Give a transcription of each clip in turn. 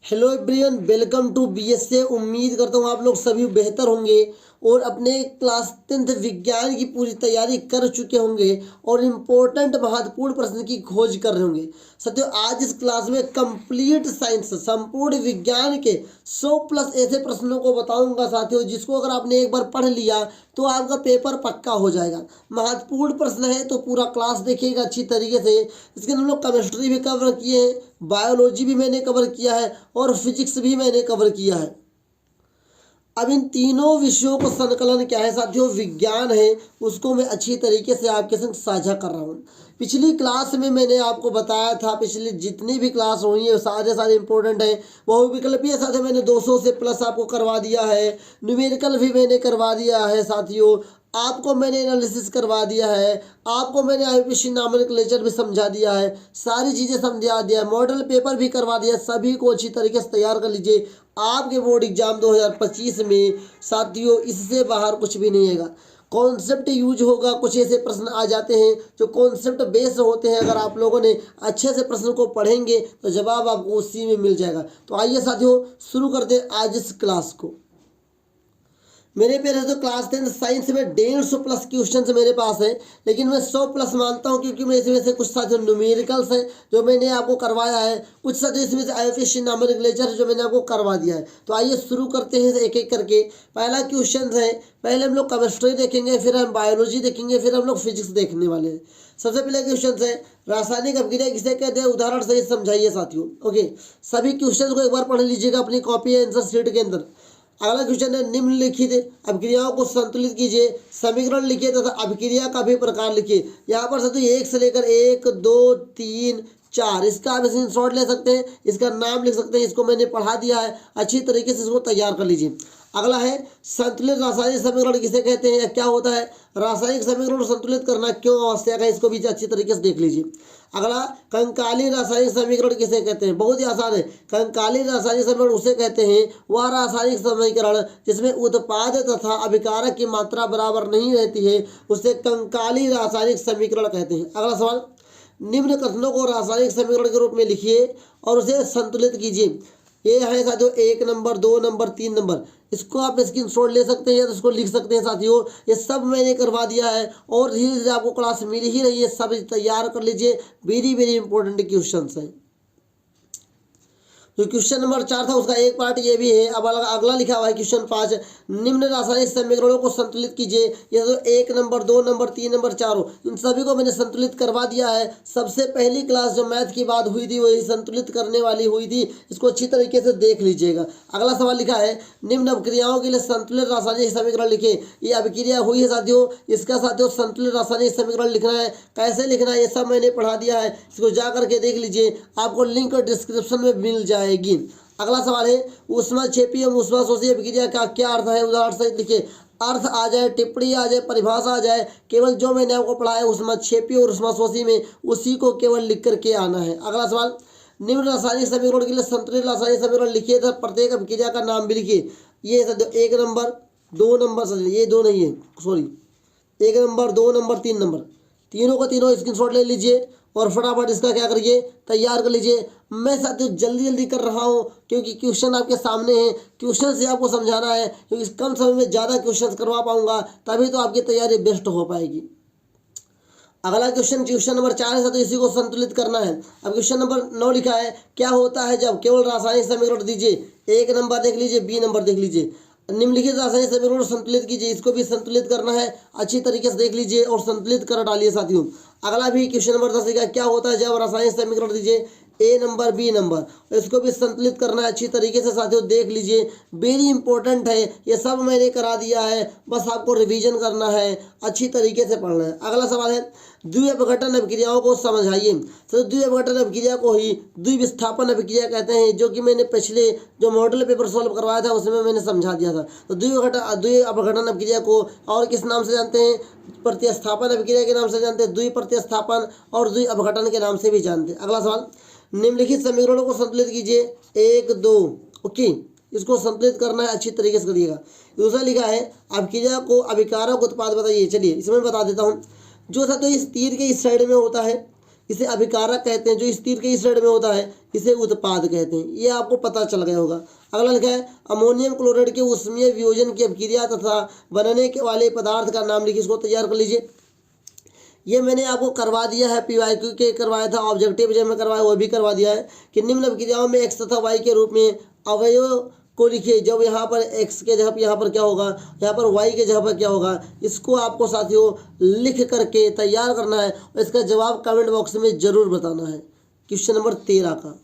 Hello everyone, welcome to BSA. उम्मीद करता हूँ आप लोग सभी बेहतर होंगे और अपने क्लास 10th विज्ञान की पूरी तैयारी कर चुके होंगे और इम्पोर्टेंट महत्वपूर्ण प्रश्न की खोज कर रहे होंगे। साथियों, आज इस क्लास में कंप्लीट साइंस संपूर्ण विज्ञान के 100+ ऐसे प्रश्नों को बताऊंगा साथियों, जिसको अगर आपने एक बार पढ़ लिया तो आपका पेपर पक्का हो जाएगा। महत्वपूर्ण प्रश्न है तो पूरा क्लास देखिएगा अच्छी तरीके से। इसके अंदर हम लोग केमिस्ट्री भी कवर किए हैं, बायोलॉजी भी मैंने कवर किया है और फिजिक्स भी मैंने कवर किया है। अब इन तीनों विषयों को संकलन क्या है साथियों, विज्ञान है, उसको मैं अच्छी तरीके से आपके संग साझा कर रहा हूँ। पिछली क्लास में मैंने आपको बताया था, पिछली जितनी भी क्लास हुई है सारे इंपॉर्टेंट है। बहुविकल्पीय साथियों मैंने 200 से प्लस आपको करवा दिया है, न्यूमेरिकल भी मैंने करवा दिया है साथियों, आपको मैंने एनालिसिस करवा दिया है, आपको मैंने आईपीसी नॉमेनक्लेचर भी समझा दिया है, सारी चीज़ें समझा दिया है, मॉडल पेपर भी करवा दिया। सभी को अच्छी तरीके से तैयार कर लीजिए आपके बोर्ड एग्जाम 2025 में। साथियों, इससे बाहर कुछ भी नहीं है। कॉन्सेप्ट यूज होगा, कुछ ऐसे प्रश्न आ जाते हैं जो कॉन्सेप्ट बेस होते हैं। अगर आप लोगों ने अच्छे से प्रश्न को पढ़ेंगे तो जवाब आपको उसी में मिल जाएगा। तो आइए साथियों, शुरू करते हैं आज इस क्लास को। मेरे पे तो क्लास 10 साइंस में 150+ क्वेश्चन मेरे पास है, लेकिन मैं 100+ मानता हूँ, क्योंकि मैं इसमें से कुछ साथियों न्यूमेरिकल्स है जो मैंने आपको करवाया है, कुछ साथियों इसमें से आईपीसी नॉमेनक्लेचर जो मैंने आपको करवा दिया है। तो आइए शुरू करते हैं एक एक करके। पहला क्वेश्चन है, पहले हम लोग केमिस्ट्री देखेंगे, फिर हम बायोलॉजी देखेंगे, फिर हम लोग फिजिक्स देखने वाले हैं। सबसे पहले क्वेश्चन है, रासायनिक अभिक्रिया किसे कहते हैं, उदाहरण सहित समझाइए साथियों। ओके, सभी क्वेश्चन को एक बार पढ़ लीजिएगा अपनी कॉपी या आंसर शीट के अंदर। अगला क्वेश्चन है, निम्नलिखित अभिक्रियाओं को संतुलित कीजिए, समीकरण लिखिए तथा अभिक्रिया का भी प्रकार लिखिए। यहाँ पर साथियों 1 से लेकर 1 2 3 4 इसका आप स्क्रीनशॉट ले सकते हैं, इसका नाम लिख सकते हैं। इसको मैंने पढ़ा दिया है, अच्छी तरीके से इसको तैयार कर लीजिए। अगला है, संतुलित रासायनिक समीकरण किसे कहते हैं या क्या होता है, रासायनिक समीकरण को संतुलित करना क्यों आवश्यक है, इसको भी अच्छी तरीके से देख लीजिए। अगला, कंकाली रासायनिक समीकरण किसे कहते हैं, बहुत ही आसान है। कंकाली रासायनिक समीकरण उसे कहते हैं वह रासायनिक समीकरण जिसमें उत्पाद तथा अभिकारक की मात्रा बराबर नहीं रहती है, उसे कंकाली रासायनिक समीकरण कहते हैं। अगला सवाल, निम्न कथनों को रासायनिक समीकरण के रूप में लिखिए और उसे संतुलित कीजिए। ये है साथियों 1 नंबर, 2 नंबर, 3 नंबर। इसको आप स्क्रीनशॉट ले सकते हैं या तो इसको लिख सकते हैं साथियों। ये सब मैंने करवा दिया है और धीरे धीरे आपको क्लास मिल ही रही है, सब तैयार कर लीजिए। वेरी वेरी इंपॉर्टेंट क्वेश्चन है। जो क्वेश्चन नंबर 4 था उसका एक पार्ट ये भी है। अब अगला लिखा हुआ है क्वेश्चन 5, निम्न रासायनिक समीकरणों को संतुलित कीजिए। ये तो 1 नंबर, 2 नंबर, 3 नंबर, 4 इन सभी को मैंने संतुलित करवा दिया है। सबसे पहली क्लास जो मैथ की बात हुई थी वही संतुलित करने वाली हुई थी, इसको अच्छी तरीके से देख लीजिएगा। अगला सवाल लिखा है, निम्न अभिक्रियाओं के लिए संतुलित रासायनिक समीकरण लिखे। ये अभिक्रिया हुई है साथियों, इसका साथियों संतुलित रासायनिक समीकरण लिखना है। कैसे लिखना है ये सब मैंने पढ़ा दिया है, इसको जा करके देख लीजिए, आपको लिंक डिस्क्रिप्शन में मिल जाएगी। अगला सवाल है, ऊष्माक्षेपी एवं ऊष्माशोषी अभिक्रिया का क्या अर्थ है, उदाहरण सहित लिखिए। अर्थ आ जाए, टिप्पणी आ जाए, परिभाषा आ जाए, केवल जो मैंने आपको पढ़ा है ऊष्माक्षेपी और ऊष्माशोषी में उसी को केवल लिख करके आना है। अगला सवाल, निम्न रासायनिक समीकरण के लिए संतुलित रासायनिक समीकरण लिखिए तथा प्रत्येक अभिक्रिया का नाम भी लिखिए। ये 1 नंबर, 2 नंबर, ये 2 नहीं है, सॉरी, 1 नंबर, 2 नंबर, 3 नंबर, तीनों को तीनों स्क्रीनशॉट ले लीजिए और फटाफट इसका क्या करिए, तैयार कर लीजिए। मैं साथियों जल्दी जल्दी कर रहा हूँ क्योंकि क्वेश्चन आपके सामने हैं, क्वेश्चन से आपको समझाना है, क्योंकि कम समय में ज़्यादा क्वेश्चन करवा पाऊंगा, तभी तो आपकी तैयारी बेस्ट हो पाएगी। अगला क्वेश्चन नंबर 4 है, तो इसी को संतुलित करना है। अब क्वेश्चन नंबर 9 लिखा है, क्या होता है जब केवल रासायनिक समीकरण दीजिए। 1 नंबर देख लीजिए, बी नंबर देख लीजिए। निम्नलिखित रासायनिक समीकरण को संतुलित कीजिए, इसको भी संतुलित करना है, अच्छी तरीके से देख लीजिए और संतुलित कर डालिए साथियों। अगला भी क्वेश्चन नंबर 10 लिखा है, क्या होता है जब रासायनिक समीकरण दीजिए। ए नंबर, बी नंबर, इसको भी संतुलित करना है, अच्छी तरीके से साथियों देख लीजिए। वेरी इंपॉर्टेंट है, ये सब मैंने करा दिया है, बस आपको रिवीजन करना है, अच्छी तरीके से पढ़ना है। अगला सवाल है, द्विअपघटन अभिक्रियाओं को समझाइए। तो द्विअपघटन अभिक्रिया को ही द्विविस्थापन अभिक्रिया कहते हैं, जो कि मैंने पिछले जो मॉडल पेपर सॉल्व करवाया था उसमें मैंने समझा दिया था। तो द्विअपघटन अभिक्रिया को और किस नाम से जानते हैं, प्रतिस्थापन अभिक्रिया के नाम से जानते हैं, द्विप्रतिस्थापन और द्विअपघटन के नाम से भी जानते हैं। अगला सवाल, निम्नलिखित समीकरणों को संतुलित कीजिए। 1 2, ओके, इसको संतुलित करना है, अच्छी तरीके से करिएगा। दूसरा लिखा है, अभिक्रिया को अभिकारक उत्पाद बताइए। चलिए इसमें बता देता हूँ। जो साथियों इस तीर के इस साइड में होता है, इसे अभिकारक कहते हैं। जो स्थिर के इस साइड में होता है इसे उत्पाद कहते हैं। ये आपको पता चल गया होगा। अगला लिखा है अमोनियम क्लोराइड के ऊष्मीय वियोजन की अभिक्रिया तथा बनने के वाले पदार्थ का नाम लिखिए। इसको तैयार कर लीजिए। ये मैंने आपको करवा दिया है, PYQ के करवाया था, ऑब्जेक्टिव जब में करवाया वो भी करवा दिया है कि निम्न अभिक्रियाओं में x तथा y के रूप में अवयव को लिखिए। जब यहाँ पर x के जगह यहाँ पर क्या होगा, यहाँ पर y के जगह पर क्या होगा, इसको आपको साथियों लिख करके तैयार करना है और इसका जवाब कमेंट बॉक्स में जरूर बताना है। क्वेश्चन नंबर 13 का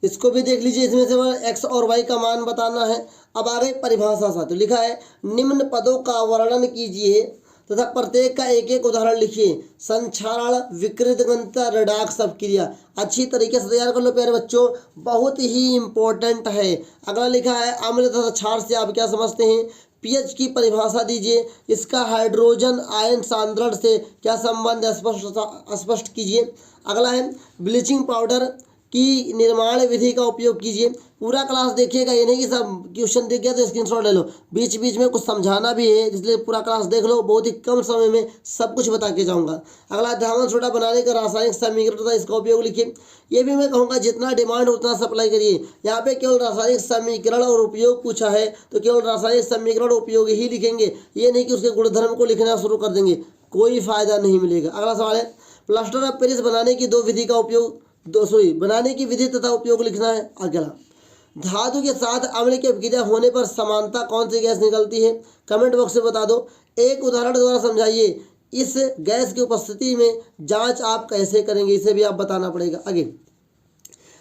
इसको भी देख लीजिए। इसमें से x और y का मान बताना है। अब आगे परिभाषा साथियों लिखा है निम्न पदों का वर्णन कीजिए तथा प्रत्येक का एक एक उदाहरण लिखिए। संक्षारण, विकृत गंता, रेडॉक्स अभिक्रिया। अच्छी तरीके से तैयार कर लो प्यारे बच्चों, बहुत ही इंपॉर्टेंट है। अगला लिखा है अम्ल तथा क्षार से आप क्या समझते हैं। पीएच की परिभाषा दीजिए। इसका हाइड्रोजन आयन सांद्रण से क्या संबंध है, स्पष्ट कीजिए। अगला है ब्लीचिंग पाउडर की निर्माण विधि का उपयोग कीजिए। पूरा क्लास देखिएगा, ये नहीं कि सब क्वेश्चन दिख गया तो स्क्रीनशॉट ले लो, बीच बीच में कुछ समझाना भी है, इसलिए पूरा क्लास देख लो। बहुत ही कम समय में सब कुछ बता के जाऊंगा। अगला धामन सोडा बनाने का रासायनिक समीकरण था, इसका उपयोग लिखिए। ये भी मैं कहूँगा जितना डिमांड उतना सप्लाई करिए। यहाँ पे केवल रासायनिक समीकरण और उपयोग पूछा है तो केवल रासायनिक समीकरण उपयोग ही लिखेंगे, ये नहीं कि उसके गुणधर्म को लिखना शुरू कर देंगे, कोई फायदा नहीं मिलेगा। अगला सवाल है प्लास्टर ऑफ पेरिस बनाने की बनाने की विधि तथा उपयोग लिखना है। अगला धातु के साथ अम्ल की अभिक्रिया होने पर समानता कौन सी गैस निकलती है, कमेंट बॉक्स में बता दो। एक उदाहरण द्वारा समझाइए। इस गैस की उपस्थिति में जांच आप कैसे करेंगे, इसे भी आप बताना पड़ेगा। आगे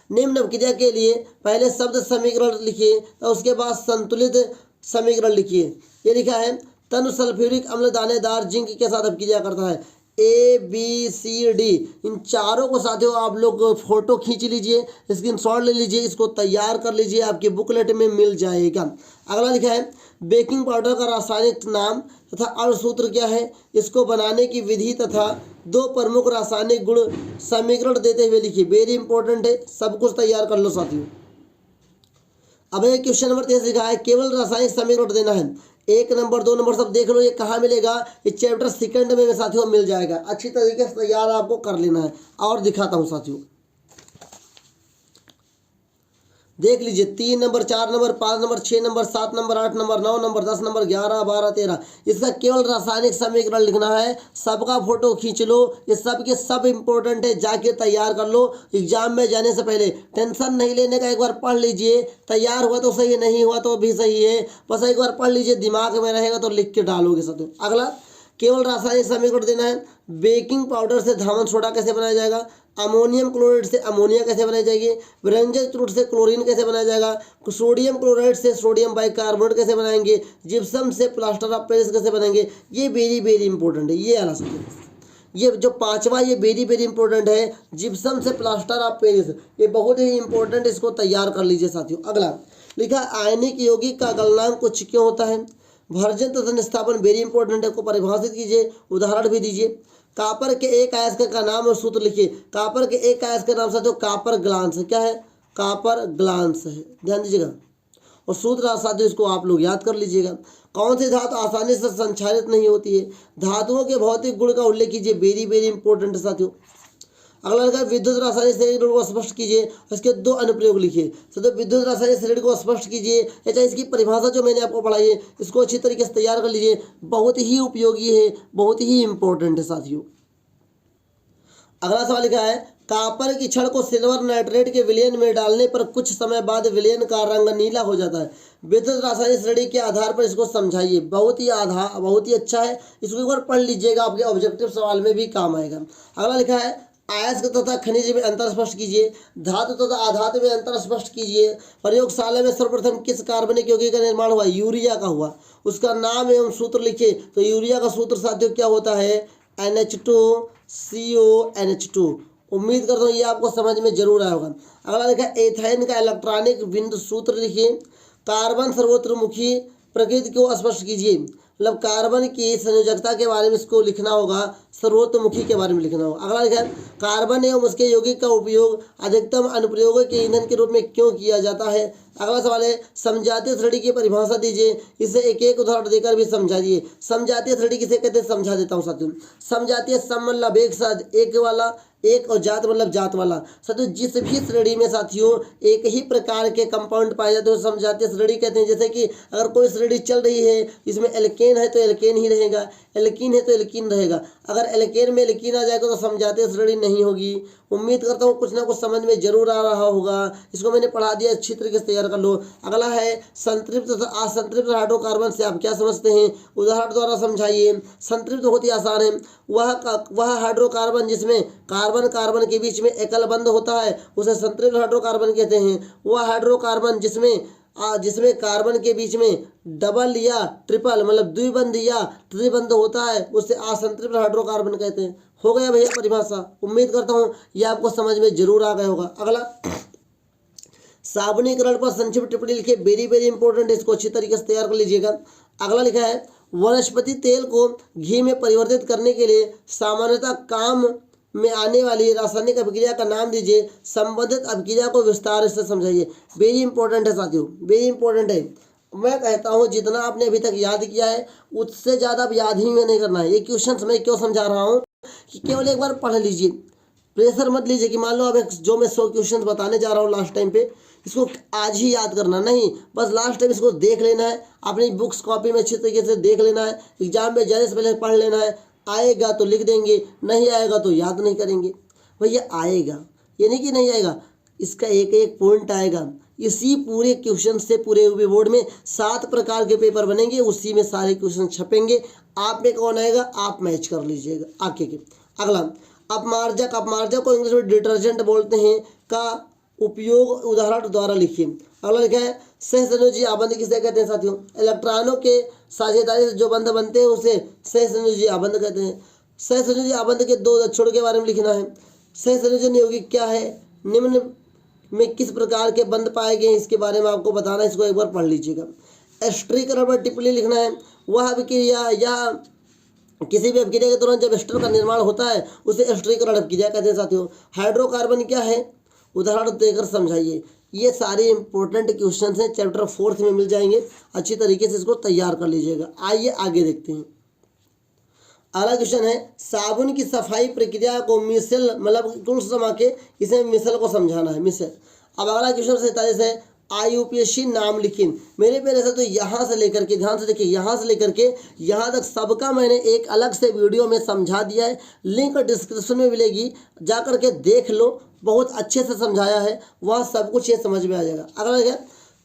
निम्न अभिक्रिया के लिए पहले शब्द समीकरण लिखिए तो उसके बाद संतुलित समीकरण लिखिए। ये लिखा है तनु सल्फ्यूरिक अम्ल दानेदार जिंक के साथ अभिक्रिया करता है। ABCD इन चारों को साथियों आप लोग फोटो खींच लीजिए, स्क्रीनशॉट ले लीजिए, इसको तैयार कर लीजिए, आपके बुकलेट में मिल जाएगा। अगला लिखा है बेकिंग पाउडर का रासायनिक नाम तथा अणुसूत्र क्या है, इसको बनाने की विधि तथा दो प्रमुख रासायनिक गुण समीकरण देते हुए लिखिए। वेरी इंपॉर्टेंट है, सब कुछ तैयार कर लो साथियों। अब ये क्वेश्चन नंबर 23 लिखा है केवल रासायनिक समीकरण देना है। 1 नंबर 2 नंबर सब देख लो, ये कहाँ मिलेगा, ये चैप्टर सेकंड में साथियों मिल जाएगा। अच्छी तरीके से तैयार आपको कर लेना है। और दिखाता हूँ साथियों, देख लीजिए 3 number 4 number 5 number 6 number 7 number 8 number 9 number 10 number 11 12 13 इसका केवल रासायनिक समीकरण लिखना है। सबका फोटो खींच लो, ये सब के सब इंपॉर्टेंट है, जाके तैयार कर लो। एग्जाम में जाने से पहले टेंशन नहीं लेने का, एक बार पढ़ लीजिए, तैयार हुआ तो सही, नहीं हुआ तो भी सही है, बस एक बार पढ़ लीजिए, दिमाग में रहेगा तो लिख के डालोगे साथियों। अगला केवल रासायनिक समीकरण देना है। बेकिंग पाउडर से धामन सोडा कैसे बनाया जाएगा, अमोनियम क्लोराइड से अमोनिया कैसे बनाई जाएगी, व्यंजन त्रुट से क्लोरीन कैसे बनाया जाएगा, सोडियम क्लोराइड से सोडियम बाइकार्बोनेट कैसे बनाएंगे, जिप्सम से प्लास्टर ऑफ पेरिस कैसे बनाएंगे। ये वेरी वेरी इंपॉर्टेंट है। ये आला साथियों, ये जो पांचवा ये वेरी वेरी इंपॉर्टेंट है, जिप्सम से प्लास्टर ऑफ पेरिस, ये बहुत ही इंपॉर्टेंट, इसको तैयार कर लीजिए साथियों। अगला लिखा आयनिक यौगिक का गलनांक कुछ क्यों होता है, भर्जन तथा निस्तापन वेरी इंपॉर्टेंट है, को परिभाषित कीजिए, उदाहरण भी दीजिए। कापर के एक अयस्क का नाम और सूत्र लिखिए। कापर के एक अयस्क का नाम साथियों कापर ग्लांस है। क्या है, कापर ग्लांस है, ध्यान दीजिएगा। और सूत्र साथियों इसको आप लोग याद कर लीजिएगा। कौन सी धातु आसानी से संक्षारित नहीं होती है, धातुओं के भौतिक गुण का उल्लेख कीजिए, वेरी वेरी इंपॉर्टेंट है साथियों। अगला लगा विद्युत रासायनिक श्रेणी को स्पष्ट कीजिए, इसके 2 अनुप्रयोग लिखिए। तो विद्युत रासायनिक श्रेणी को स्पष्ट कीजिए, या इसकी परिभाषा जो मैंने आपको पढ़ाई है इसको अच्छी तरीके से तैयार कर लीजिए, बहुत ही उपयोगी है, बहुत ही इंपॉर्टेंट है साथियों। अगला सवाल लिखा है कॉपर की छड़ को सिल्वर नाइट्रेट के विलयन में डालने पर कुछ समय बाद विलयन का रंग नीला हो जाता है। विद्युत रासायनिक श्रेणी के आधार पर इसको समझाइए। बहुत ही अच्छा है, इसको एक बार पढ़ लीजिएगा, आपके ऑब्जेक्टिव सवाल में भी काम आएगा। अगला लिखा है अयस्क तथा खनिज में अंतर स्पष्ट कीजिए, धातु तथा अधातु में अंतर स्पष्ट कीजिए। प्रयोगशाला में सर्वप्रथम किस कार्बनिक यौगिक का निर्माण हुआ, यूरिया का हुआ, उसका नाम एवं सूत्र लिखिए। तो यूरिया का सूत्र साथियों क्या होता है, NH2CO NH2। उम्मीद करता हूँ ये आपको समझ में जरूर आया होगा। अगला लिखा एथेन का इलेक्ट्रॉनिक बिंदु सूत्र लिखिए। कार्बन सर्वोत्तरमुखी प्रकृति को स्पष्ट कीजिए, मतलब कार्बन की संयोजकता के बारे में इसको लिखना होगा। सर्वतोमुखी के बारे में लिखना होगा। अगला लिखा है कार्बन एवं उसके यौगिक का उपयोग अधिकतम अनुप्रयोगों के ईंधन के रूप में क्यों किया जाता है। अगला सवाल है समजातीय श्रेणी की परिभाषा दीजिए, इसे एक एक उदाहरण देकर भी समझाइए। समजातीय श्रेणी किसे कहते हैं समझा देता हूँ साथियों। समजातीय सम मतलब एक साथ एक वाला, एक और जात मतलब जात वाला। साथियों जिस भी श्रेणी में साथियों एक ही प्रकार के कंपाउंड पाए जाते हैं समजातीय श्रेणी कहते हैं। जैसे कि अगर कोई श्रेणी चल रही है इसमें एल्केन है तो एल्केन ही रहेगा, एल्कीन है तो एल्कीन रहेगा। अगर एल्केन में एल्कीन आ जाएगा तो समजातीय श्रेणी नहीं होगी। उम्मीद करता हूँ कुछ ना कुछ समझ में जरूर आ रहा होगा। इसको मैंने पढ़ा दिया, अच्छी तरीके से तैयार कर लो। अगला है संतृप्त तथा असंतृप्त हाइड्रोकार्बन से आप क्या समझते हैं, उदाहरण द्वारा समझाइए। संतृप्त बहुत ही आसान है, वह हाइड्रोकार्बन जिसमें कार्बन कार्बन के बीच में एकल बंध होता है उसे संतृप्त हाइड्रोकार्बन कहते हैं। वह हाइड्रोकार्बन जिसमें कार्बन के बीच में डबल या ट्रिपल मतलब द्विबंध या त्रिबंध होता है उसे असंतृप्त हाइड्रोकार्बन कहते हैं। हो गया भैया परिभाषा। उम्मीद करता हूँ यह आपको समझ में जरूर आ गया होगा। अगला साबुनीकरण पर संक्षिप्त टिप्पणी लिखिए, वेरी वेरी इंपॉर्टेंट, इसको अच्छी तरीके से तैयार कर लीजिएगा। अगला लिखा है वनस्पति तेल को घी में परिवर्तित करने के लिए सामान्यतः काम में आने वाली रासायनिक अभिक्रिया का नाम दीजिए, संबंधित अभिक्रिया को विस्तार से समझाइए। वेरी इंपॉर्टेंट है साथियों, वेरी इंपॉर्टेंट है। मैं कहता हूँ जितना आपने अभी तक याद किया है उससे ज़्यादा अब याद ही में नहीं करना है। ये क्वेश्चन मैं क्यों समझा रहा हूँ कि केवल एक बार पढ़ लीजिए, प्रेशर मत लीजिए कि मान लो अब जो मैं 100 क्वेश्चन बताने जा रहा हूँ लास्ट टाइम पे इसको आज ही याद करना नहीं, बस लास्ट टाइम इसको देख लेना है, अपनी बुक्स कॉपी में अच्छी तरीके से देख लेना है, एग्जाम में जाने से पहले पढ़ लेना है। आएगा तो लिख देंगे, नहीं आएगा तो याद नहीं करेंगे। भैया आएगा, ये नहीं कि नहीं आएगा, इसका एक एक पॉइंट आएगा। इसी पूरे क्वेश्चन से पूरे बोर्ड में 7 प्रकार के पेपर बनेंगे, उसी में सारे क्वेश्चन छपेंगे। आप में कौन आएगा आप मैच कर लीजिएगा आके के। अगला अपमार्जक, अपमार्जक को इंग्लिश में डिटर्जेंट बोलते हैं, का उपयोग उदाहरण द्वारा लिखिए। अगला लिखा है सहसंयोजी आबंध किसे कहते हैं साथियों, इलेक्ट्रॉनों के साझेदारी से जो बंध बनते हैं उसे सहसंयोजी आबंध कहते हैं। सहसंयोजी आबंध के 2 लक्षणों के बारे में लिखना है। सहसंयोजन यौगिक क्या है, निम्न में किस प्रकार के बंध पाए गए इसके बारे में आपको बताना है, इसको एक बार पढ़ लीजिएगा। एस्टरीकरण पर टिप्पणी लिखना है, वह अभिक्रिया या किसी भी अभिक्रिया के दौरान जब एस्टर का निर्माण होता है उसे एस्टरीकरण अभिक्रिया कहते हैं साथियों। हाइड्रोकार्बन क्या है उदाहरण देकर समझाइए। ये सारे इंपॉर्टेंट क्वेश्चन हैं, चैप्टर 4 में मिल जाएंगे, अच्छी तरीके से इसको तैयार कर लीजिएगा। आइए आगे देखते हैं। अगला क्वेश्चन है साबुन की सफाई प्रक्रिया को मिसल मतलब कुल समा के इसे मिसल को समझाना है, मिसल। अब अगला क्वेश्चन 47 है IUPAC नाम लिखिए। मेरे प्यारे से तो यहाँ से लेकर के ध्यान से देखिए, यहाँ से लेकर के यहाँ तक सबका मैंने एक अलग से वीडियो में समझा दिया है, लिंक डिस्क्रिप्शन में मिलेगी, जा कर के देख लो, बहुत अच्छे से समझाया है, वह सब कुछ ये समझ में आ जाएगा। अगला है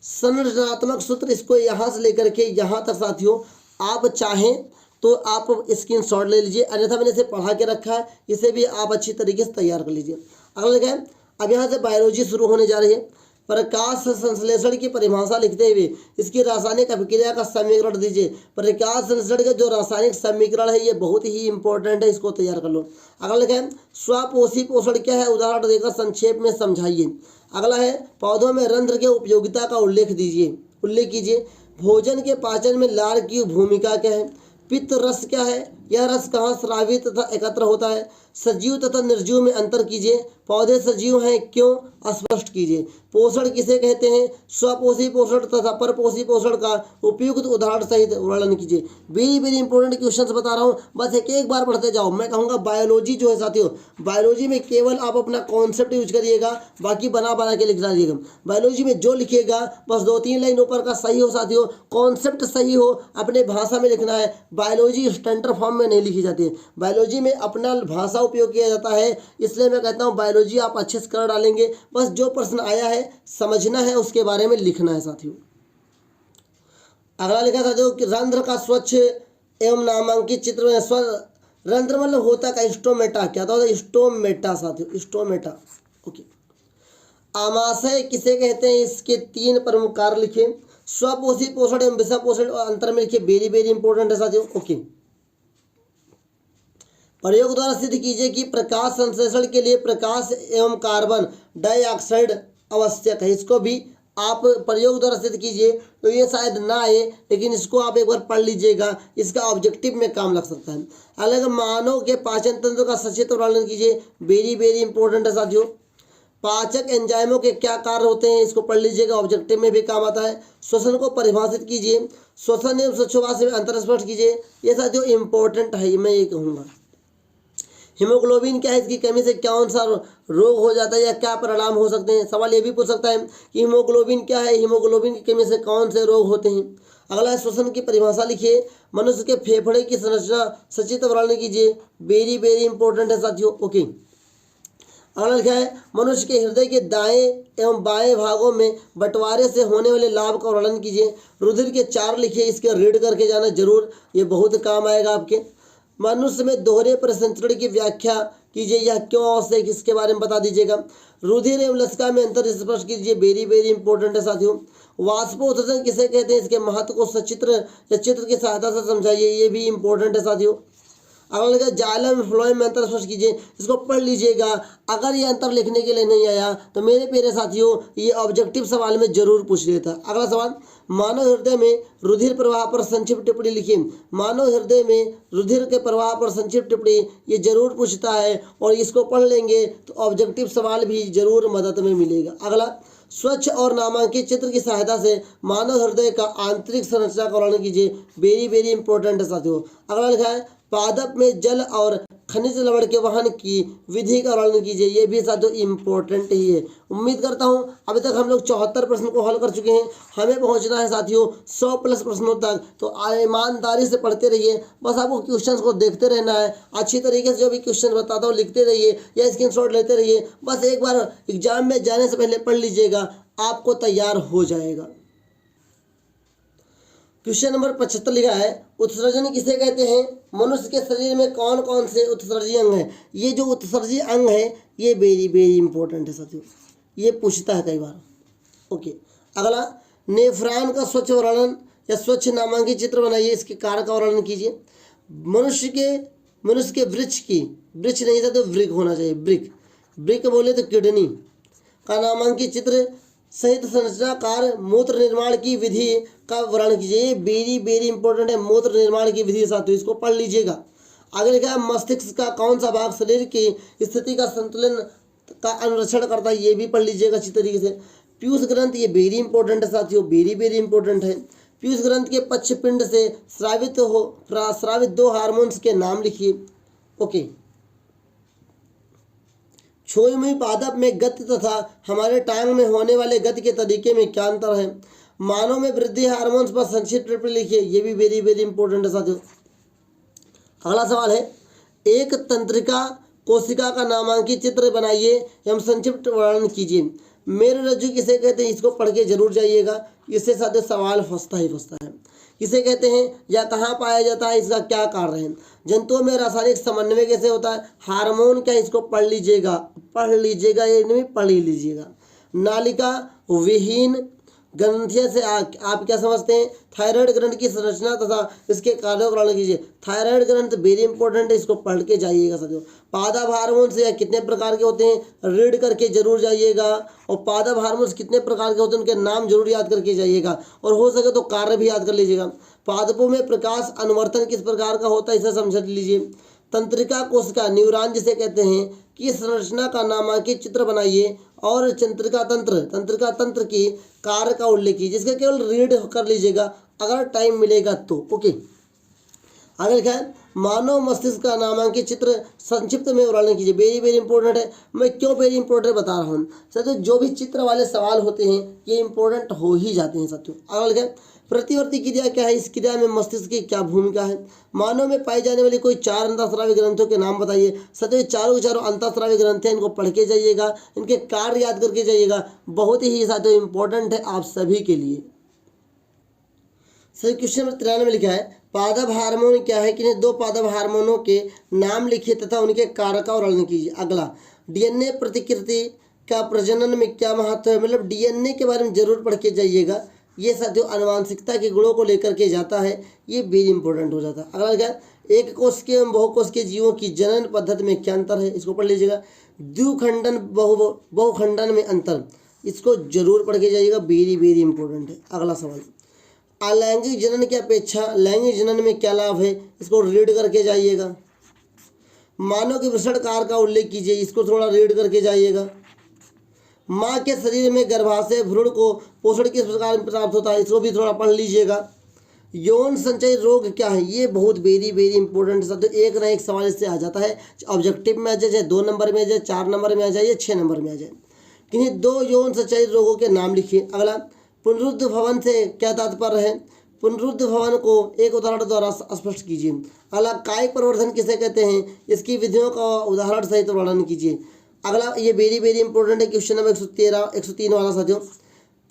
संरचनात्मक सूत्र, इसको यहाँ से लेकर के यहाँ तक साथियों आप चाहें तो आप स्क्रीनशॉट ले लीजिए, अन्यथा मैंने इसे पढ़ा के रखा है, इसे भी आप अच्छी तरीके से तैयार कर लीजिए। अगला लिखा है अब यहाँ से बायोलॉजी शुरू होने जा रही है। प्रकाश संश्लेषण की परिभाषा लिखते हुए इसकी रासायनिक अभिक्रिया का समीकरण दीजिए। प्रकाश संश्लेषण का जो रासायनिक समीकरण है ये बहुत ही इंपॉर्टेंट है, इसको तैयार कर लो। अगला लिखा है स्वपोषी पोषण क्या है उदाहरण देकर संक्षेप में समझाइए। अगला है पौधों में रंध्र के उपयोगिता का उल्लेख कीजिए। भोजन के पाचन में लार की भूमिका क्या है। पित्त रस क्या है, यह रस कहाँ स्रावित तथा एकत्र होता है। सजीव तथा निर्जीव में अंतर कीजिए। पौधे सजीव हैं क्यों, स्पष्ट कीजिए। पोषण किसे कहते हैं, स्वपोषी पोषण तथा परपोषी पोषण का उपयुक्त उदाहरण सहित वर्णन कीजिए। वेरी वेरी इंपॉर्टेंट क्वेश्चंस बता रहा हूँ, बस एक बार पढ़ते जाओ। मैं कहूँगा बायोलॉजी जो है साथियों, बायोलॉजी में केवल आप अपना कॉन्सेप्ट यूज करिएगा, बाकी बना बना के लिख डालिएगा। बायोलॉजी में जो लिखिएगा बस 2-3 लाइन ऊपर का सही हो साथियों, कॉन्सेप्ट सही हो, अपने भाषा में लिखना है। बायोलॉजी स्टैंडर्ड फॉर्म में नहीं लिखी जाती है, बायोलॉजी में अपना भाषा उपयोग किया जाता है, इसलिए मैं कहता हूँ बायोलॉजी आप अच्छे से कर डालेंगे। बस जो प्रश्न आया है समझना है, उसके बारे में लिखना है साथियों। अगला लिखा साथियों कि रंध्र का स्वच्छ एवं नामांकित चित्र में रंध्र मतलब होता का स्टोमेटा, क्या होता है स्टोमेटा साथियों, स्टोमेटा। ओके। आमाशय किसे कहते हैं, इसके 3 प्रमुख कार्य लिखे। स्वपोषी पोषण एवं विषम पोषण अंतर में लिखिए, वेरी वेरी इंपॉर्टेंट है साथियों। ओके। प्रयोग द्वारा सिद्ध कीजिए कि प्रकाश संश्लेषण के लिए प्रकाश एवं कार्बन डाइऑक्साइड आवश्यक है, इसको भी आप प्रयोग द्वारा सिद्ध कीजिए तो ये शायद ना आए, लेकिन इसको आप एक बार पढ़ लीजिएगा, इसका ऑब्जेक्टिव में काम लग सकता है। अलग मानव के पाचन तंत्र का सचित्र वर्णन कीजिए, वेरी वेरी इंपॉर्टेंट है साथियों। पाचक एंजाइमों के क्या कार्य होते हैं, इसको पढ़ लीजिएगा, ऑब्जेक्टिव में भी काम आता है। श्वसन को परिभाषित कीजिए, श्वसन एवं श्वासोच्छ्वास में अंतर स्पष्ट कीजिए, ये साथियों इंपॉर्टेंट है, मैं ये कहूँगा। हीमोग्लोबिन क्या है, इसकी कमी से कौन सा रोग हो जाता है या क्या परिणाम हो सकते हैं। सवाल ये भी पूछ सकता है कि हीमोग्लोबिन क्या है, हीमोग्लोबिन की कमी से कौन से रोग होते हैं। अगला है श्वसन की परिभाषा लिखिए, मनुष्य के फेफड़े की संरचना सचित्र वर्णन कीजिए, वेरी वेरी इंपॉर्टेंट है साथियों। ओके, अगला लिखा है मनुष्य के हृदय के दाएं एवं बाएं भागों में बंटवारे से होने वाले लाभ का वर्णन कीजिए। रुधिर के 4 लिखिए, इसके रीड करके जाना जरूर, ये बहुत काम आएगा आपके। मनुष्य में दोहरे परिसंचरण की व्याख्या कीजिए, यह क्यों आवश्यक, इसके बारे में बता दीजिएगा। रुधिर एवं लसिका में अंतर स्पष्ट कीजिए, वेरी वेरी इंपॉर्टेंट है साथियों। वाष्पोत्सर्जन किसे कहते हैं, इसके महत्व को सचित्र या चित्र की सहायता से समझाइए, ये भी इंपॉर्टेंट है साथियों। अगला लिखा जाइलम फ्लोएम में अंतर स्पष्ट कीजिए, इसको पढ़ लीजिएगा। अगर ये अंतर लिखने के लिए नहीं आया तो मेरे प्यारे साथियों ये ऑब्जेक्टिव सवाल में जरूर पूछ लेता। अगला सवाल, मानव हृदय में रुधिर प्रवाह पर संक्षिप्त टिप्पणी लिखिए। मानव हृदय में रुधिर के प्रवाह पर संक्षिप्त टिप्पणी ये जरूर पूछता है, और इसको पढ़ लेंगे तो ऑब्जेक्टिव सवाल भी जरूर मदद में मिलेगा। अगला, स्वच्छ और नामांकित चित्र की सहायता से मानव हृदय का आंतरिक संरचना का वर्णन कीजिए, वेरी वेरी इंपॉर्टेंट है साथियों। अगला लिखा है पादप में जल और खनिज लवण के वहन की विधि का वर्णन कीजिए, ये भी साथियों इंपॉर्टेंट ही है। उम्मीद करता हूँ अभी तक हम लोग 74 प्रश्न को हल कर चुके हैं, हमें पहुँचना है साथियों 100+ प्रश्नों तक। तो ईमानदारी से पढ़ते रहिए, बस आपको क्वेश्चंस को देखते रहना है, अच्छी तरीके से जो भी क्वेश्चन बताता हूँ लिखते रहिए या स्क्रीनशॉट लेते रहिए। बस एक बार एग्जाम में जाने से पहले पढ़ लीजिएगा, आपको तैयार हो जाएगा। क्वेश्चन नंबर 75 लिखा है, उत्सर्जन किसे कहते हैं, मनुष्य के शरीर में कौन कौन से उत्सर्जी अंग हैं। ये जो उत्सर्जी अंग है ये वेरी वेरी इंपॉर्टेंट है साथियों, ये पूछता है कई बार। ओके, अगला, नेफ्रॉन का स्वच्छ वर्णन या स्वच्छ नामांकित चित्र बनाइए, इसके कारक का वर्णन कीजिए। मनुष्य के वृक्ष नहीं था तो वृक होना चाहिए, वृक बोले तो किडनी का नामांकित चित्र सहित संरचनाकार मूत्र निर्माण की विधि का वर्णन कीजिए, ये वेरी वेरी इंपॉर्टेंट है, मूत्र निर्माण की विधि साथियों, इसको पढ़ लीजिएगा। आगे लिखा है मस्तिष्क का कौन सा भाग शरीर की स्थिति का संतुलन का अनुरक्षण करता है, ये भी पढ़ लीजिएगा अच्छी तरीके से। पीयूष ग्रंथ ये वेरी इंपॉर्टेंट है साथियों, वेरी वेरी इंपॉर्टेंट है। पीयूष ग्रंथ के पक्षपिंड से स्रावित 2 हार्मोन्स के नाम लिखिए। ओके, छुई पादप में गति तथा हमारे टांग में होने वाले गति के तरीके में क्या अंतर है। मानव में वृद्धि हार्मोन्स पर संक्षिप्त टिप्पणी लिखिए, ये भी वेरी वेरी इंपॉर्टेंट है साथियों। अगला सवाल है, एक तंत्रिका कोशिका का नामांकित चित्र बनाइए एवं संक्षिप्त वर्णन कीजिए। मेरुरज्जु किसे कहते हैं, इसको पढ़ के जरूर जाइएगा, इससे साथियों सवाल फंसता ही फंसता है। किसे कहते हैं या कहाँ पाया जाता है, इसका क्या कार्य है। जंतुओं में रासायनिक समन्वय कैसे होता है, हार्मोन क्या, इसको पढ़ लीजिएगा, ये नहीं पढ़ ही लीजिएगा। नालिका विहीन ग्रंथियों से आप क्या समझते हैं, थायराइड ग्रंथ की संरचना तथा इसके कार्यों का वर्णन कीजिए। थायराइड ग्रंथ वेरी इंपॉर्टेंट है, इसको पढ़ के जाइएगा साथियों। पादप हार्मोन से कितने प्रकार के होते हैं, रीड करके जरूर जाइएगा, और पादप हार्मोन्स कितने प्रकार के होते हैं उनके नाम जरूर याद करके जाइएगा, और हो सके तो कार्य भी याद कर लीजिएगा। पादपों में प्रकाश अनुवर्तन किस प्रकार का होता है, इसे समझ लीजिए। तंत्रिका कोशिका न्यूरॉन जिसे कहते हैं की संरचना का नामांकित चित्र बनाइए, और तंत्रिका तंत्र की कार्य का उल्लेख कीजिए, जिसका केवल रीड कर लीजिएगा अगर टाइम मिलेगा तो। ओके, आगे लिखा है मानव मस्तिष्क का नामांकित चित्र संक्षिप्त में वर्णन कीजिए, वेरी वेरी इंपॉर्टेंट है। मैं क्यों वेरी इंपॉर्टेंट बता रहा हूँ साथियों, जो भी चित्र वाले सवाल होते हैं ये इंपॉर्टेंट हो ही जाते हैं साथियों। आगे लिखा है प्रतिवर्ती क्रिया क्या है, इस क्रिया में मस्तिष्क की क्या भूमिका है। मानव में पाई जाने वाली कोई 4 अंतःस्रावी ग्रंथों के नाम बताइए। साथियों चारों के चारों अंतःस्रावी ग्रंथ हैं, इनको पढ़ के जाइएगा, इनके कार्य याद करके जाइएगा, बहुत ही साथियों इंपॉर्टेंट है आप सभी के लिए। सही, क्वेश्चन नंबर 93 में लिखा है पादप हार्मोन क्या है, कि 2 पादप हार्मोनों के नाम लिखिए तथा उनके कारक का वर्णन कीजिए। अगला, डीएनए प्रतिकृति का प्रजनन में क्या महत्व है, मतलब डीएनए के बारे में जरूर पढ़ के जाइएगा, ये साथियों अनुवांशिकता के गुणों को लेकर के जाता है, ये वेरी इंपॉर्टेंट हो जाता है। अगला क्या, एक कोश के एवं बहुकोश के जीवों की जनन पद्धति में क्या अंतर है, इसको पढ़ लीजिएगा। द्विखंडन बहुखंडन में अंतर, इसको जरूर पढ़ के जाइएगा, वेरी वेरी इंपॉर्टेंट है। अगला सवाल, अलैंगिक जनन की अपेक्षा लैंगिक जनन में क्या लाभ है, इसको रीड करके जाइएगा। मानव के वृषण कार का उल्लेख कीजिए, इसको थोड़ा रीड करके जाइएगा। माँ के शरीर में गर्भाशय भ्रूण को पोषण किस प्रकार प्राप्त होता है, इसको भी थोड़ा पढ़ लीजिएगा। यौन संचयी रोग क्या है, ये बहुत वेरी वेरी इंपॉर्टेंट है। तो एक ना एक सवाल इससे आ जाता है, ऑब्जेक्टिव में आ जाए, चाहे 2 नंबर में आ जाए, 4 नंबर में आ जाए या 6 नंबर में आ जाए। किन्हीं 2 यौन संचयी रोगों के नाम लिखिए। अगला, पुनरुद्ध भवन से क्या तात्पर्य है, पुनरुद्ध भवन को एक उदाहरण द्वारा स्पष्ट कीजिए। अगला, कायिक प्रवर्धन किसे कहते हैं, इसकी विधियों का उदाहरण सहित वर्णन कीजिए। अगला, ये वेरी वेरी इंपॉर्टेंट है, क्वेश्चन नंबर 103 वाला साथियों।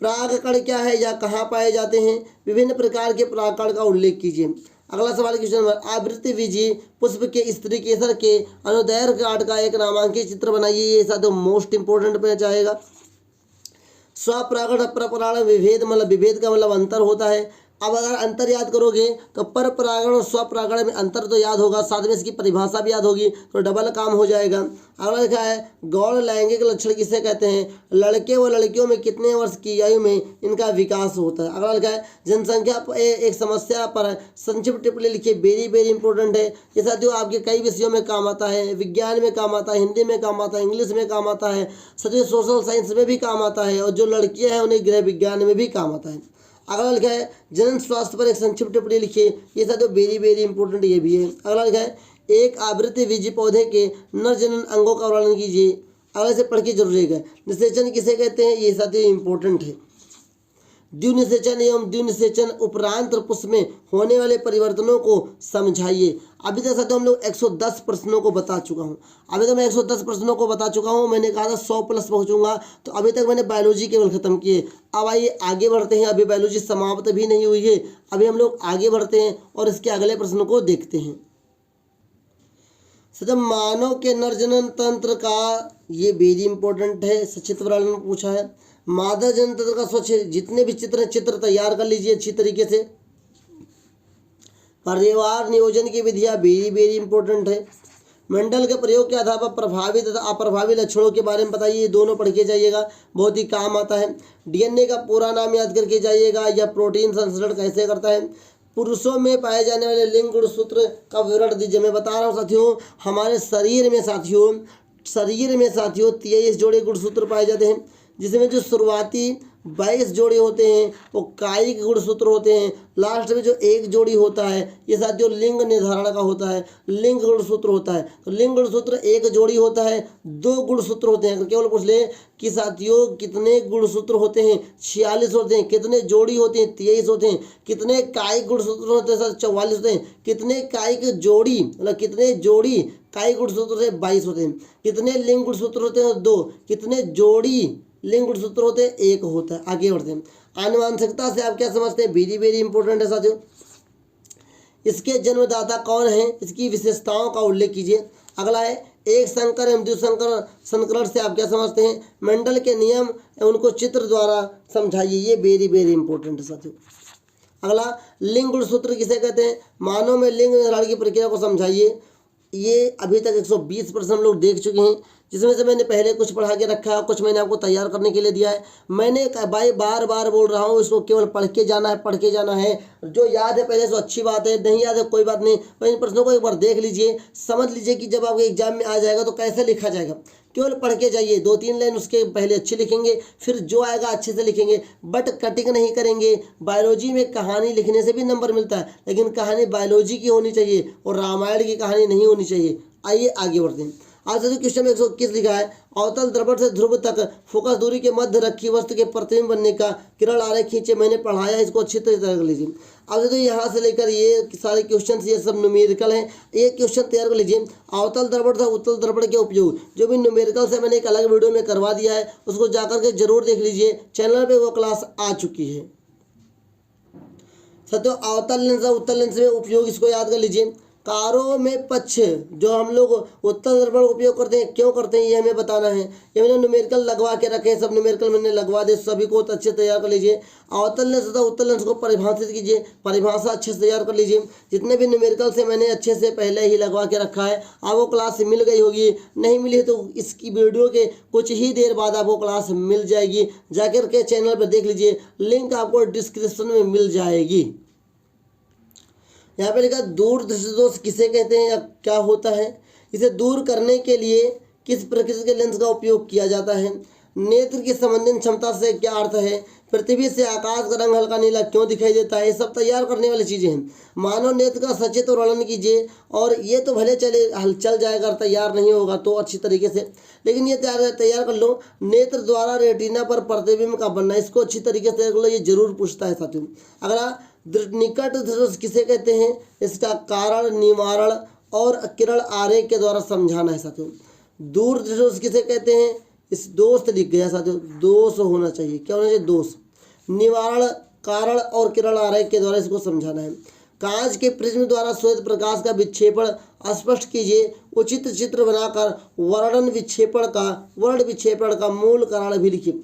परागकण क्या है या कहाँ पाए जाते हैं, विभिन्न प्रकार के परागकण का उल्लेख कीजिए। अगला सवाल क्वेश्चन नंबर, आवृतबीजी पुष्प के स्त्री केसर के अनुदैर्घ्य काट का एक नामांकित चित्र बनाइए। ये साथियों मोस्ट इंपॉर्टेंट पे जाएगा। स्वपरागण अपरागण विभेद, मतलब विभेद का मतलब अंतर होता है। अब अगर अंतर याद करोगे तो पर परागण और स्वपरागण में अंतर तो याद होगा, साथ में इसकी परिभाषा भी याद होगी, तो डबल काम हो जाएगा। अगला लिखा है, गौण लैंगिक लक्षण किसे कहते हैं, लड़के व लड़कियों में कितने वर्ष की आयु में इनका विकास होता है। अगला लिखा है, जनसंख्या एक समस्या पर संक्षिप्त टिप्पणी लिखिए, वेरी वेरी इंपॉर्टेंट है। ये साथियों आपके कई विषयों में काम आता है, विज्ञान में काम आता है, हिंदी में काम आता है, इंग्लिश में काम आता है, साथियों सोशल साइंस में भी काम आता है, और जो लड़कियाँ हैं उन्हें गृह विज्ञान में भी काम आता है। अगला लिखा है, जनन स्वास्थ्य पर एक संक्षिप्त टिप्पणी लिखिए। ये साथियों वेरी वेरी इंपॉर्टेंट ये भी है। अगला लिखा है, एक आवृतबीजी पौधे के नर जनन अंगों का वर्णन कीजिए। अगले से पढ़ के जरूर रहेगा। निषेचन किसे कहते हैं, ये साथियों इंपॉर्टेंट है। द्विनिषेचन एवं द्विनिषेचन उपरांत पुष्प में होने वाले परिवर्तनों को समझाइए। अभी तक साथियों हम लोग 110 प्रश्नों को बता चुका हूँ। अभी तक मैं 110 प्रश्नों को बता चुका हूँ। मैंने कहा था 100 प्लस पहुँचूंगा, तो अभी तक मैंने बायोलॉजी केवल खत्म किए। अब आइए आगे बढ़ते हैं, अभी बायोलॉजी समाप्त भी नहीं हुई है, अभी हम लोग आगे बढ़ते हैं और इसके अगले प्रश्न को देखते हैं। सर, मानव के नर जनन तंत्र का ये वेरी इंपॉर्टेंट है, सचित्र वर्णन पूछा है। मादा जनन तंत्र का स्वच्छ जितने भी चित्र तैयार कर लीजिए अच्छी तरीके से। परिवार नियोजन की विधियाँ वेरी वेरी इंपॉर्टेंट है। मेंडल के प्रयोग के आधार पर प्रभावी तथा अप्रभावी लक्षणों के बारे में बताइए, ये दोनों पढ़ के जाइएगा, बहुत ही काम आता है। डीएनए का पूरा नाम याद करके जाइएगा, या प्रोटीन संश्लेषण कैसे करता है। पुरुषों में पाए जाने वाले लिंग गुणसूत्र का विवरण दीजिए। मैं बता रहा हूँ साथियों, हमारे शरीर में साथियों 23 जोड़े गुणसूत्र पाए जाते हैं, जिसमें जो शुरुआती 22 जोड़े होते हैं वो कायिक गुणसूत्र होते हैं। लास्ट में जो एक जोड़ी होता है ये साथियों लिंग निर्धारण का होता है, लिंग गुणसूत्र होता है। तो लिंग गुणसूत्र एक जोड़ी होता है, 2 गुणसूत्र होते हैं। केवल पूछ ले कि साथियों कितने गुणसूत्र होते हैं, 46 होते हैं। कितने जोड़ी होते हैं, 23 होते हैं। कितने कायिक गुणसूत्र होते हैं, 44 होते हैं। कितने कायिक जोड़ी, मतलब कितने जोड़ी कायिक गुणसूत्र से 22 होते हैं। कितने लिंग गुणसूत्र होते हैं, 2। कितने जोड़ी लिंग गुणसूत्र होते हैं, 1 होता है। आगे बढ़ते हैं। आनुवंशिकता से आप क्या समझते हैं, वेरी वेरी इंपॉर्टेंट है साथियों। इसके जन्मदाता कौन है, इसकी विशेषताओं का उल्लेख कीजिए। अगला है, एक संकर एवं द्विसंकर संकरण से आप क्या समझते हैं, मेंडल के नियम उनको चित्र द्वारा समझाइए। ये वेरी वेरी इंपॉर्टेंट है साथियों। अगला, लिंग गुणसूत्र किसे कहते हैं, मानव में लिंग निर्धारण की प्रक्रिया को समझाइए। ये अभी तक 120% हम लोग देख चुके हैं, जिसमें से मैंने पहले कुछ पढ़ा के रखा है, कुछ मैंने आपको तैयार करने के लिए दिया है। मैंने भाई बार बार बोल रहा हूँ, इसको केवल पढ़ के जाना है। जो याद है पहले से अच्छी बात है, नहीं याद है कोई बात नहीं, पर इन प्रश्नों को एक बार देख लीजिए, समझ लीजिए कि जब आपके एग्जाम में आ जाएगा तो कैसे लिखा जाएगा। केवल पढ़ के जाइए, 2-3 लाइन उसके पहले अच्छे लिखेंगे, फिर जो आएगा अच्छे से लिखेंगे, बट कटिंग नहीं करेंगे। बायोलॉजी में कहानी लिखने से भी नंबर मिलता है, लेकिन कहानी बायोलॉजी की होनी चाहिए और रामायण की कहानी नहीं होनी चाहिए। आइए आगे बढ़ते हैं। आज जो क्वेश्चन में 121 लिखा है, अवतल दर्पण से ध्रुव तक फोकस दूरी के मध्य रखी वस्तु के प्रतिबिंब बनने का किरण आरेख खींचे। मैंने पढ़ाया, इसको अच्छी तरह कर लीजिए। अब तो यहाँ से लेकर ये सारे क्वेश्चन, ये सब न्यूमेरिकल हैं। एक क्वेश्चन तैयार कर लीजिए, अवतल दर्पण तथा उत्तल दर्पण के उपयोग। जो भी न्यूमेरिकल से मैंने एक अलग वीडियो में करवा दिया है, उसको जाकर के जरूर देख लीजिए, चैनल पर वो क्लास आ चुकी है। साथियों, अवतल लेंस और उत्तल लेंस में उपयोग, इसको याद कर लीजिए। कारों में पक्ष जो हम लोग उत्तर दर्पण उपयोग करते हैं क्यों करते हैं ये हमें बताना है। ये मैंने न्यूमेरिकल लगवा के रखे हैं, सब न्यूमेरिकल मैंने लगवा दे, सभी को अच्छे से तैयार कर लीजिए। अवतल लेंस तथा उत्तल लेंस को परिभाषित कीजिए, परिभाषा अच्छे से तैयार कर लीजिए। जितने भी न्यूमेरिकल से मैंने अच्छे से पहले ही लगवा के रखा है, आपको क्लास मिल गई होगी, नहीं मिली है तो इसकी वीडियो के कुछ ही देर बाद आपको क्लास मिल जाएगी, जाकर के चैनल पर देख लीजिए, लिंक आपको डिस्क्रिप्शन में मिल जाएगी। यहाँ पे लिखा दूर दृष्टि दोष किसे कहते हैं या क्या होता है, इसे दूर करने के लिए किस प्रकृति के लेंस का उपयोग किया जाता है, नेत्र की संबंधित क्षमता से क्या अर्थ है, पृथ्वी से आकाश का रंग हल्का नीला क्यों दिखाई देता है, ये सब तैयार करने वाली चीज़ें हैं। मानव नेत्र का सचेत वर्णन कीजिए, और ये तो भले चल जाएगा, तैयार नहीं होगा तो अच्छी तरीके से, लेकिन ये तैयार कर लो। नेत्र द्वारा रेटिना पर प्रतिबिंब का बनना, इसको अच्छी तरीके से तैयार कर लो, ये जरूर पूछता है साथियों। अगला निकट दृष्टि किसे कहते हैं, इसका कारण, निवारण और किरण आरेख के द्वारा समझाना है साथियों। दूर दृष्टि किसे कहते हैं, इस दोष लिख गया साथियों, दोष होना चाहिए, क्या होना चाहिए, दोष। निवारण, कारण और किरण आरेख के द्वारा इसको समझाना है। कांच के प्रिज्म द्वारा श्वेत प्रकाश का विक्षेपण स्पष्ट कीजिए, उचित चित्र बनाकर वर्ण विक्षेपण का मूल कारण भी लिखिए।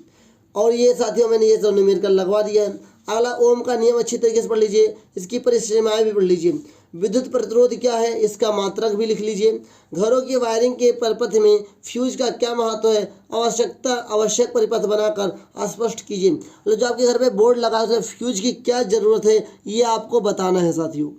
और ये साथियों मैंने ये सब न्यूमेरिकल लगवा दिया है। अगला ओम का नियम अच्छी तरीके से पढ़ लीजिए, इसकी परिसीमाएं भी पढ़ लीजिए। विद्युत प्रतिरोध क्या है, इसका मात्रक भी लिख लीजिए। घरों की वायरिंग के परिपथ में फ्यूज का क्या महत्व है, आवश्यक परिपथ बनाकर स्पष्ट कीजिए। मतलब जो आपके घर पे बोर्ड लगा है फ्यूज की क्या जरूरत है ये आपको बताना है साथियों।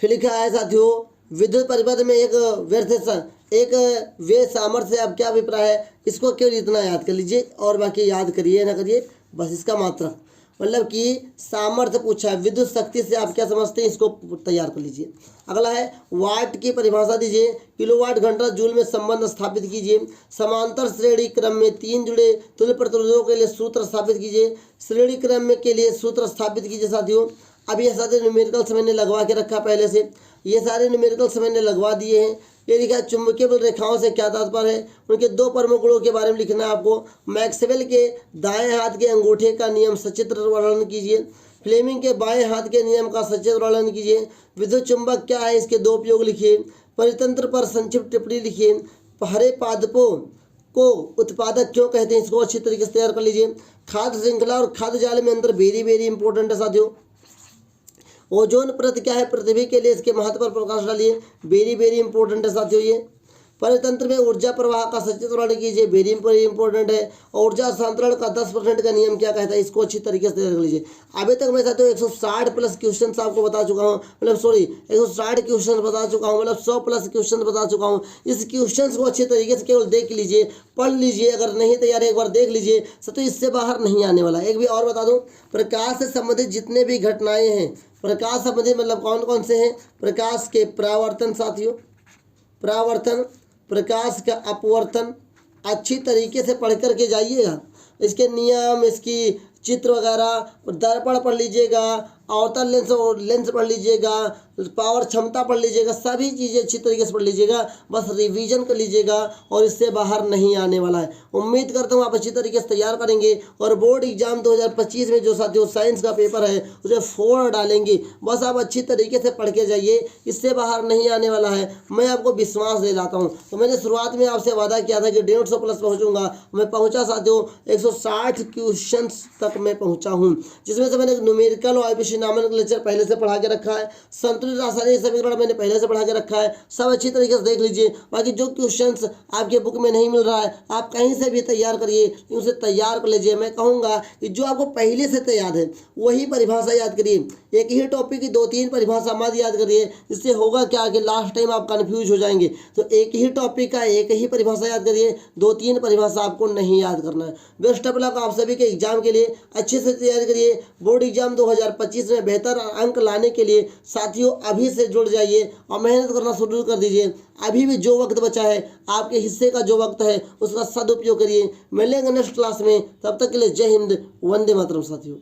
फिर लिखा है साथियों, विद्युत परिपथ में एक वे सामर्थ्य से आप क्या अभिप्राय है, इसको केवल इतना याद कर लीजिए और बाकी याद करिए ना करिए, बस इसका मात्रक मतलब कि सामर्थ्य पूछा है, विद्युत शक्ति से आप क्या समझते हैं इसको तैयार कर लीजिए। अगला है वाट की परिभाषा दीजिए, किलोवाट घंटा जूल में संबंध स्थापित कीजिए। समांतर श्रेणी क्रम में 3 जुड़े तुल्य प्रतिरोधों के लिए सूत्र स्थापित कीजिए। श्रेणी क्रम में के लिए सूत्र स्थापित कीजिए साथियों। अब ये सारे न्यूमेरिकल्स मैंने लगवा के रखा पहले से, ये सारे न्यूमेरिकल्स मैंने लगवा दिए हैं। ये लिखा है चुंबकीय बल रेखाओं से क्या तात्पर्य है, उनके 2 प्रमुख गुणों के बारे में लिखना है आपको। मैक्सवेल के दाएं हाथ के अंगूठे का नियम सचित्र वर्णन कीजिए। फ्लेमिंग के बाएं हाथ के नियम का सचित्र वर्णन कीजिए। विद्युत चुंबक क्या है, इसके 2 उपयोग लिखिए। परितंत्र पर संक्षिप्त टिप्पणी लिखिए। हरे पादपों को उत्पादक क्यों कहते हैं, इसको अच्छी तरीके से तैयार कर लीजिए। खाद्य श्रृंखला और खाद्य जाल में अंतर वेरी इंपॉर्टेंट है साथियों। ओजोन परत क्या है पृथ्वी के लिए, इसके महत्व पर प्रकाश डालिए, वेरी इंपॉर्टेंट है साथियों। ये परितंत्र में ऊर्जा प्रवाह का सचित्र वर्णन कीजिए, वेरी इंपॉर्टेंट है। ऊर्जा स्थानांतरण का 10% का नियम क्या कहता है, इसको अच्छी तरीके से देख लीजिए। अभी तक मैं साथियों 160 प्लस क्वेश्चन आपको बता चुका हूँ, 160 क्वेश्चन बता चुका हूँ, 100 प्लस क्वेश्चन बता चुका हूँ। इस क्वेश्चन को अच्छे तरीके से केवल देख लीजिए, पढ़ लीजिए, अगर नहीं तैयार है एक बार देख लीजिए साथियों, इससे बाहर नहीं आने वाला। एक भी और बता दूँ, प्रकाश से संबंधित जितने भी घटनाएं हैं, प्रकाश संबंधित मतलब कौन कौन से हैं, प्रकाश के परावर्तन साथियों, परावर्तन, प्रकाश का अपवर्तन, अच्छी तरीके से पढ़ कर के जाइएगा। इसके नियम, इसकी चित्र वगैरह, दर्पण पढ़ लीजिएगा, अवतल लेंस पढ़ लीजिएगा, पावर क्षमता पढ़ लीजिएगा, सभी चीज़ें अच्छी तरीके से पढ़ लीजिएगा, बस रिवीजन कर लीजिएगा और इससे बाहर नहीं आने वाला है। उम्मीद करता हूँ आप अच्छी तरीके से तैयार करेंगे और बोर्ड एग्जाम 2025 में जो साथियों साइंस का पेपर है उसे 4 डालेंगे। बस आप अच्छी तरीके से पढ़ के जाइए, इससे बाहर नहीं आने वाला है, मैं आपको विश्वास दिलाता हूँ। तो मैंने शुरुआत में आपसे वादा किया था कि 150 प्लस पहुँचूंगा, मैं पहुँचा साथियों, 160 क्वेश्चन तक मैं पहुँचा हूँ, जिसमें से मैंने न्यूमेरिकल और IPC नामक लेक्चर पहले से पढ़ा के रखा है, संतुलित रासायनिक समीकरण मैंने पहले से पढ़ा के रखा है, सब अच्छी तरीके से देख लीजिए। बाकी जो क्वेश्चंस आपके बुक में नहीं मिल रहा है आप कहीं से भी तैयार करिए, उसे तैयार कर लीजिए। मैं कहूँगा कि जो आपको पहले से तैयार है वही परिभाषा याद करिए, एक ही टॉपिक की 2-3 परिभाषा मत याद करिए, इससे होगा क्या कि लास्ट टाइम आप कन्फ्यूज हो जाएंगे। तो एक ही टॉपिक का एक ही परिभाषा याद करिए, 2-3 परिभाषा आपको नहीं याद करना है। बेस्ट ऑफ लक आप सभी के एग्जाम के लिए, अच्छे से तैयारी करिए। बोर्ड एग्जाम 2025 में बेहतर अंक लाने के लिए साथियों अभी से जुड़ जाइए और मेहनत करना शुरू कर दीजिए। अभी भी जो वक्त बचा है, आपके हिस्से का जो वक्त है उसका सदुपयोग करिए। मिलेंगे नेक्स्ट क्लास में, तब तक के लिए जय हिंद, वंदे मातरम साथियों।